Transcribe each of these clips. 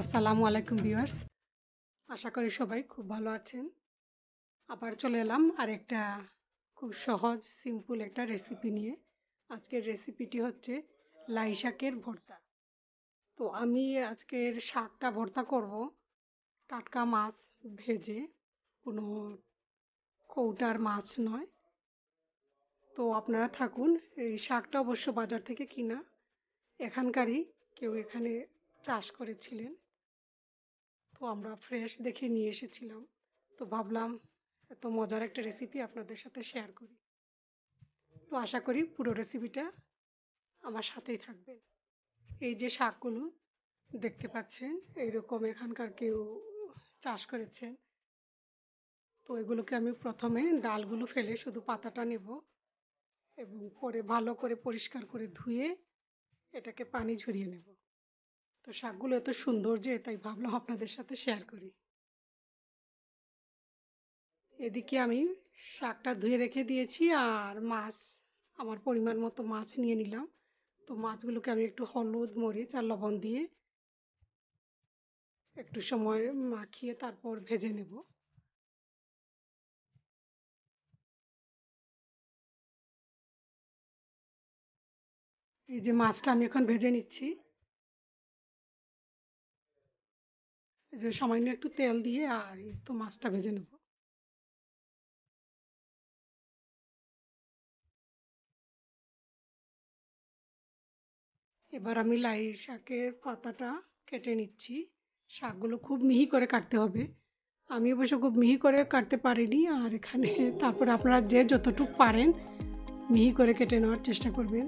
আসসালামু আলাইকুম ভিউয়ার্স। আশা করি সবাই খুব ভালো আছেন। আবার চলে এলাম আরেকটা খুব সহজ সিম্পল একটা রেসিপি নিয়ে। আজকের রেসিপিটি হচ্ছে লাই শাকের ভর্তা। তো আমি আজকের শাকটা ভর্তা করব টাটকা মাছ ভেজে, কোনো কৌটার মাছ নয়। তো আপনারা থাকুন। এই শাকটা অবশ্য বাজার থেকে কিনা, এখানকারই কেউ এখানে চাষ করেছিলেন। তো আমরা ফ্রেশ দেখে নিয়ে এসেছিলাম। তো ভাবলাম এত মজার একটা রেসিপি আপনাদের সাথে শেয়ার করি। তো আশা করি পুরো রেসিপিটা আমার সাথেই থাকবেন। এই যে শাকগুলো দেখতে পাচ্ছেন, এইরকম এখানকার কেউ চাষ করেছেন। তো এগুলোকে আমি প্রথমে ডালগুলো ফেলে শুধু পাতাটা নেব এবং পরে ভালো করে পরিষ্কার করে ধুয়ে এটাকে পানি ঝরিয়ে নেব। তো শাকগুলো এত সুন্দর যে তাই ভাবলাম আপনাদের সাথে শেয়ার করি। এদিকে আমি শাকটা ধুয়ে রেখে দিয়েছি আর মাছ, আমার পরিমাণ মতো মাছ নিয়ে নিলাম। তো মাছগুলোকে আমি একটু হলুদ মরিচ আর লবণ দিয়ে একটু সময় মাখিয়ে তারপর ভেজে নেব। এই যে মাছটা আমি এখন ভেজে নিচ্ছি। এই যে সামান্য একটু তেল দিয়ে আর এই তো মাছটা ভেজে নেব। এবার আমি লাই শাকের পাতাটা কেটে নিচ্ছি। শাকগুলো খুব মিহি করে কাটতে হবে। আমি অবশ্য খুব মিহি করে কাটতে পারিনি, আর এখানে তারপরে আপনারা যে যতটুকু পারেন মিহি করে কেটে নেওয়ার চেষ্টা করবেন।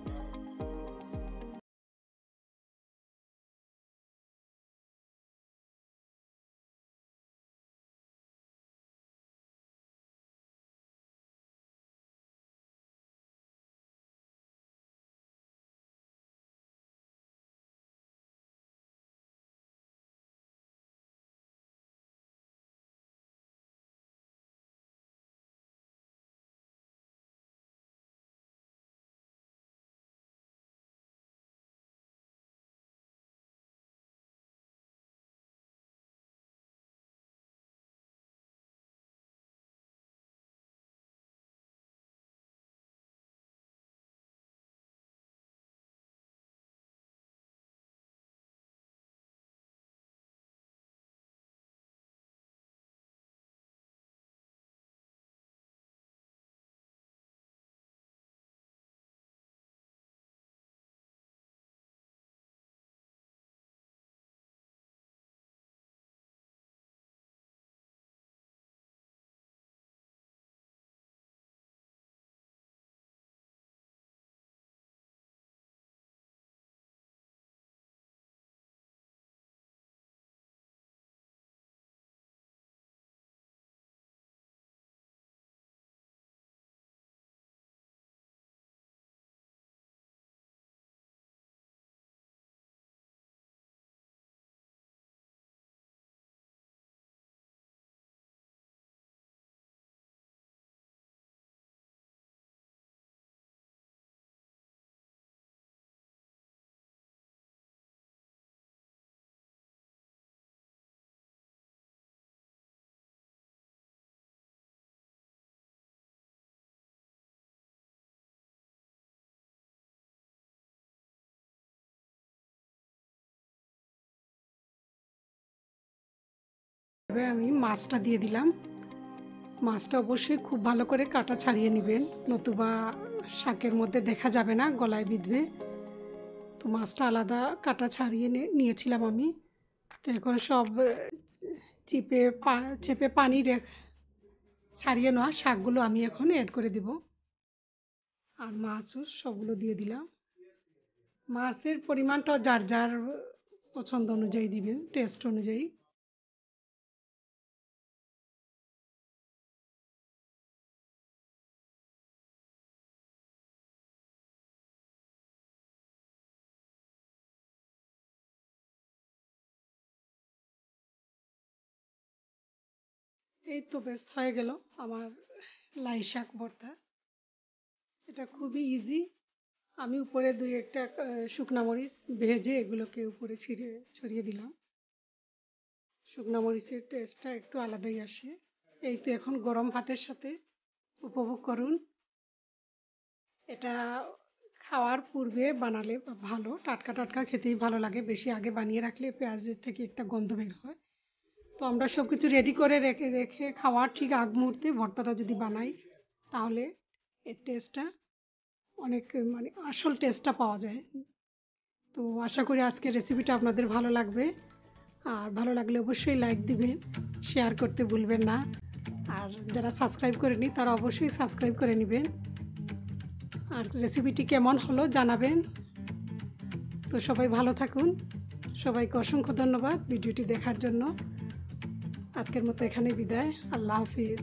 এবার আমি মাছটা দিয়ে দিলাম। মাছটা অবশ্যই খুব ভালো করে কাটা ছাড়িয়ে নেবেন, নতুবা শাকের মধ্যে দেখা যাবে না, গলায় বিঁধবে। তো মাছটা আলাদা কাটা ছাড়িয়ে নিয়েছিলাম আমি। তো এখন সব চিপে চেপে পানি ছাড়িয়ে নেওয়া শাকগুলো আমি এখন অ্যাড করে দেব। আর মাছও সবগুলো দিয়ে দিলাম। মাছের পরিমাণটা যার যার পছন্দ অনুযায়ী দিবেন, টেস্ট অনুযায়ী। এই তো বেশ হয়ে গেল আমার লাই শাক ভর্তা। এটা খুবই ইজি। আমি উপরে দুই একটা শুকনা মরিচ ভেজে এগুলোকে উপরে ছড়িয়ে দিলাম। শুকনো মরিচের টেস্টটা একটু আলাদাই আসে। এই তো এখন গরম ভাতের সাথে উপভোগ করুন। এটা খাওয়ার পূর্বে বানালে ভালো, টাটকা টাটকা খেতেই ভালো লাগে। বেশি আগে বানিয়ে রাখলে পেঁয়াজের থেকে একটা গন্ধ বের হয়। তো আমরা সব কিছু রেডি করে রেখে রেখে খাওয়ার ঠিক আগ মুহূর্তে ভর্তাটা যদি বানাই, তাহলে এর টেস্টটা অনেক মানে আসল টেস্টটা পাওয়া যায়। তো আশা করি আজকের রেসিপিটা আপনাদের ভালো লাগবে। আর ভালো লাগলে অবশ্যই লাইক দিবেন, শেয়ার করতে ভুলবেন না। আর যারা সাবস্ক্রাইব করেনি তারা অবশ্যই সাবস্ক্রাইব করে নেবেন। আর রেসিপিটি কেমন হলো জানাবেন। তো সবাই ভালো থাকুন। সবাইকে অসংখ্য ধন্যবাদ ভিডিওটি দেখার জন্য। আজকের মতো এখানে বিদায়। আল্লাহ হাফিজ।